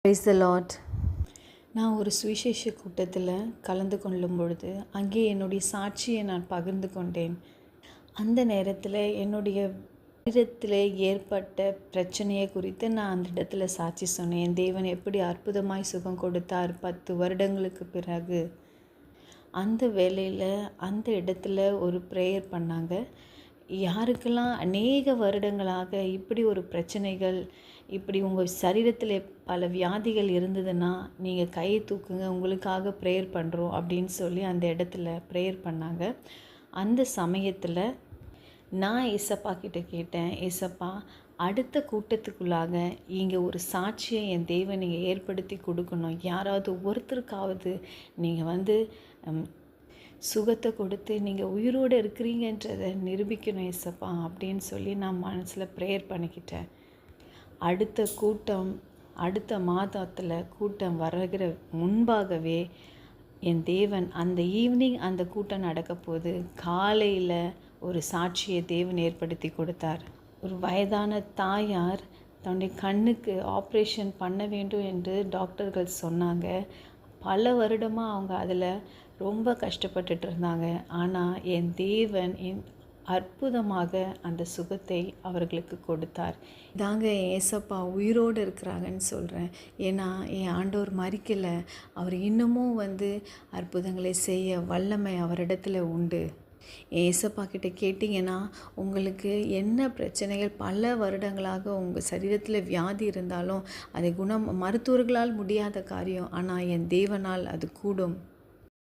Praise the Lord. நான் ஒரு சுவிசேஷ கூட்டத்தில் கலந்து கொள்ளும் பொழுது அங்கே என்னுடைய சாட்சியை நான் பகிர்ந்து கொண்டேன். அந்த நேரத்தில் என்னுடைய சரீரத்தில் ஏற்பட்ட பிரச்சனையை குறித்து நான் அந்த இடத்துல சாட்சி சொன்னேன். தேவன் எப்படி அற்புதமாய் சுகம் கொடுத்தார் 10 வருடங்களுக்கு பிறகு. அந்த வேளையில் அந்த இடத்துல ஒரு ப்ரேயர் பண்ணாங்க. யாருக்கெல்லாம் அநேக வருடங்களாக இப்படி ஒரு பிரச்சனைகள், இப்படி உங்கள் சரீரத்தில் பல வியாதிகள் இருந்ததுன்னா நீங்கள் கையை தூக்குங்க, உங்களுக்காக ப்ரேயர் பண்ணுறோம் அப்படின்னு சொல்லி அந்த இடத்துல ப்ரேயர் பண்ணாங்க. அந்த சமயத்தில் நான் ஏசப்பா கிட்ட கேட்டேன், ஏசப்பா அடுத்த கூட்டத்துக்குள்ளாக இங்கே ஒரு சாட்சியை என் தேவன் நீங்கள் ஏற்படுத்தி கொடுக்கணும். யாராவது ஒருத்தருக்காவது நீங்கள் சுகத்தை கொடுத்து நீங்கள் உயிரோடு இருக்கிறீங்கன்றதை நிரூபிக்கணும் ஏசப்பா அப்படின்னு சொல்லி நான் மனசில் ப்ரேயர் பண்ணிக்கிட்டேன். அடுத்த மாதத்தில் கூட்டம் வருகிற முன்பாகவே என் தேவன் அந்த ஈவினிங் அந்த கூட்டம் நடக்க போது காலையில் ஒரு சாட்சியை தேவன் ஏற்படுத்தி கொடுத்தார். ஒரு வயதான தாயார் தன்னுடைய கண்ணுக்கு ஆப்ரேஷன் பண்ண வேண்டும் என்று டாக்டர்கள் சொன்னாங்க. பல வருடமாக அவங்க அதில் ரொம்ப கஷ்டப்பட்டுட்டு இருந்தாங்க. ஆனால் என் தேவன் அற்புதமாக அந்த சுகத்தை அவர்களுக்கு கொடுத்தார். இதாங்க ஏசப்பா உயிரோடு இருக்கிறாங்கன்னு சொல்கிறேன். ஏன்னா என் ஆண்டவர் மரிக்கலை. அவர் இன்னமும் அற்புதங்களை செய்ய வல்லமை அவரிடத்துல உண்டு. ஏசப்பா கிட்ட கேட்டிங்கன்னா உங்களுக்கு என்ன பிரச்சனைகள், பல வருடங்களாக உங்கள் சரீரத்தில் வியாதி இருந்தாலும் அதை மருத்துவர்களால் முடியாத காரியம், ஆனால் என் தேவனால் அது கூடும்.